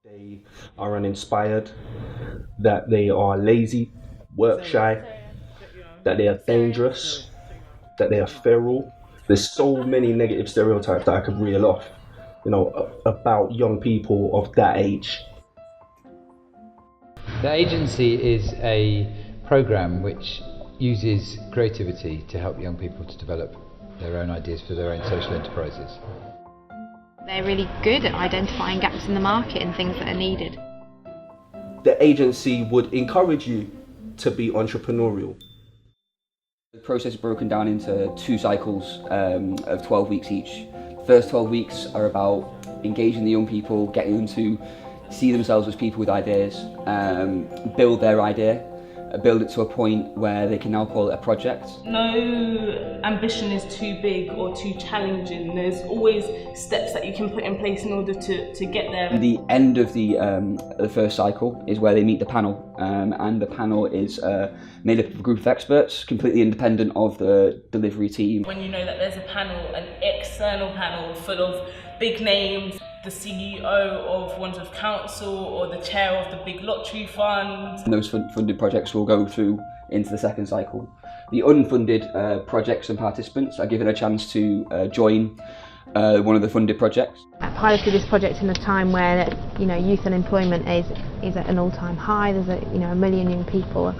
They are uninspired, that they are lazy, work shy, that they are dangerous, that they are feral. There's so many negative stereotypes that I could reel off, about young people of that age. The agency is a program which uses creativity to help young people to develop their own ideas for their own social enterprises. They're really good at identifying gaps in the market and things that are needed. The agency would encourage you to be entrepreneurial. The process is broken down into 2 cycles of 12 weeks each. The first 12 weeks are about engaging the young people, getting them to see themselves as people with ideas, build their idea, build it to a point where they can now call it a project. No ambition is too big or too challenging. There's always steps that you can put in place in order to get there. The end of the first cycle is where they meet the panel, and the panel is made up of a group of experts, completely independent of the delivery team. When you know that there's a panel, an external panel full of big names, the CEO of Wandsworth Council or the chair of the big lottery fund. And those funded projects will go through into the second cycle. The unfunded projects and participants are given a chance to join one of the funded projects. I piloted this project in a time where youth unemployment is at an all-time high. There's a million young people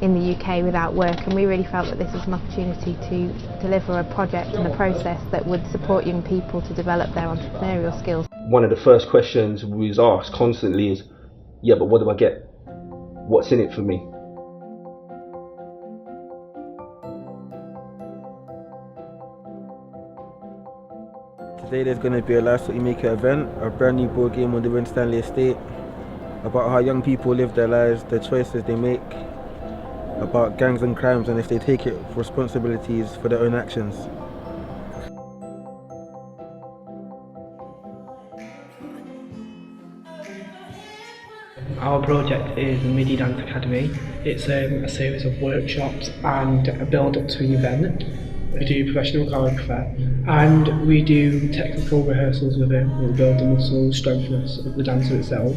in the UK without work, and we really felt that this was an opportunity to deliver a project and a process that would support young people to develop their entrepreneurial skills. One of the first questions we was asked constantly is, yeah, but what do I get? What's in it for me? Today there's going to be a Live What You Make It event, a brand new board game on the Winstanley estate, about how young people live their lives, the choices they make, about gangs and crimes and if they take responsibilities for their own actions. Our project is the MIDI Dance Academy. It's a series of workshops and a build-up to an event. We do professional choreography and we do technical rehearsals with it. We'll build the muscle strengthness of the dancer itself.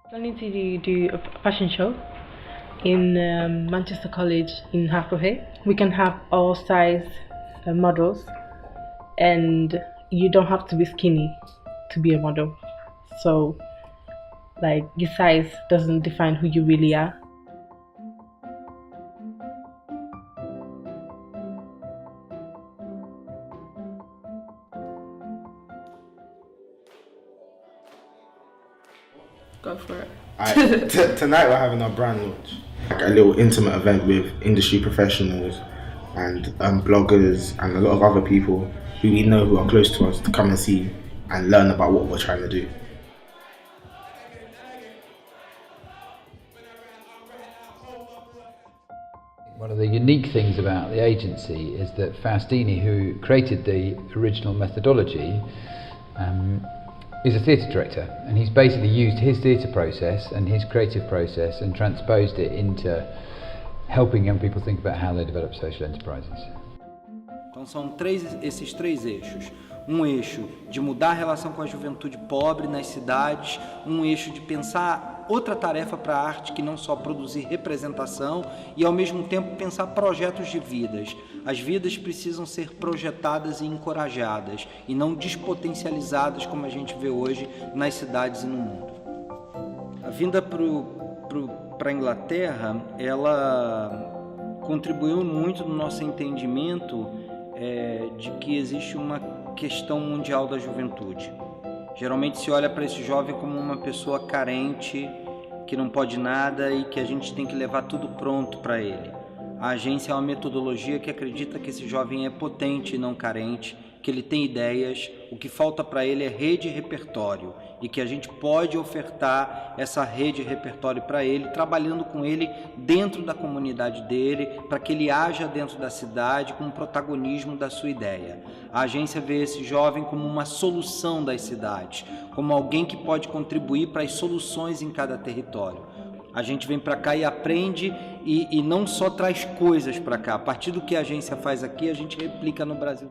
Planning to do a fashion show in Manchester College in Harpurhey. We can have all size models, and you don't have to be skinny to be a model. So, your size doesn't define who you really are. Go for it. Tonight we're having our brand launch, a little intimate event with industry professionals and bloggers and a lot of other people who we know who are close to us to come and see and learn about what we're trying to do. One of the unique things about the agency is that Faustini, who created the original methodology, is a theatre director, and he's basically used his theatre process and his creative process and transposed it into helping young people think about how they develop social enterprises. Então são esses três eixos. Eixo de mudar a relação com a juventude pobre nas cidades, eixo de pensar outra tarefa para a arte que não só produzir representação e ao mesmo tempo pensar projetos de vidas. As vidas precisam ser projetadas e encorajadas e não despotencializadas como a gente vê hoje nas cidades e no mundo. A vinda para a Inglaterra, ela contribuiu muito no nosso entendimento de que existe uma questão mundial da juventude. Geralmente se olha para esse jovem como uma pessoa carente, que não pode nada e que a gente tem que levar tudo pronto para ele. A agência é uma metodologia que acredita que esse jovem é potente e não carente, que ele tem ideias, o que falta para ele é rede e repertório, e que a gente pode ofertar essa rede e repertório para ele, trabalhando com ele dentro da comunidade dele, para que ele haja dentro da cidade com o protagonismo da sua ideia. A agência vê esse jovem como uma solução das cidades, como alguém que pode contribuir para as soluções em cada território. A gente vem para cá e aprende e não só traz coisas para cá. A partir do que a agência faz aqui, a gente replica no Brasil.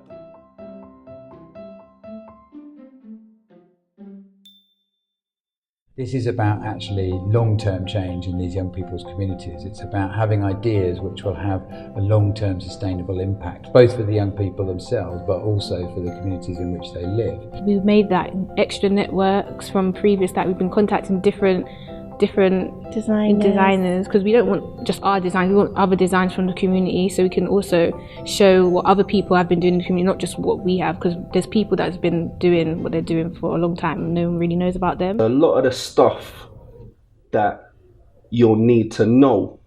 This is about actually long-term change in these young people's communities. It's about having ideas which will have a long-term sustainable impact, both for the young people themselves, but also for the communities in which they live. We've made that extra networks from previous that we've been contacting different designers, because we don't want just our designs, we want other designs from the community, so we can also show what other people have been doing in the community, not just what we have, because there's people that's been doing what they're doing for a long time and no one really knows about them. A lot of the stuff that you'll need to know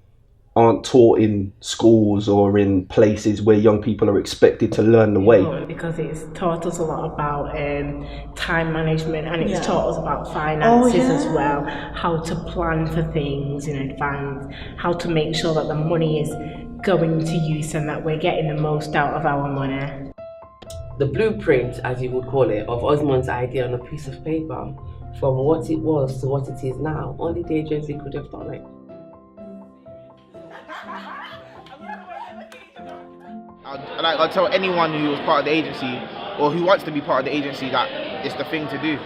aren't taught in schools or in places where young people are expected to learn the way. Because it's taught us a lot about time management, and it's taught us about finances as well, how to plan for things in advance, how to make sure that the money is going to use and that we're getting the most out of our money. The blueprint, as you would call it, of Osmond's idea on a piece of paper, from what it was to what it is now, only the agency could have done it. I'll tell anyone who was part of the agency or who wants to be part of the agency that it's the thing to do.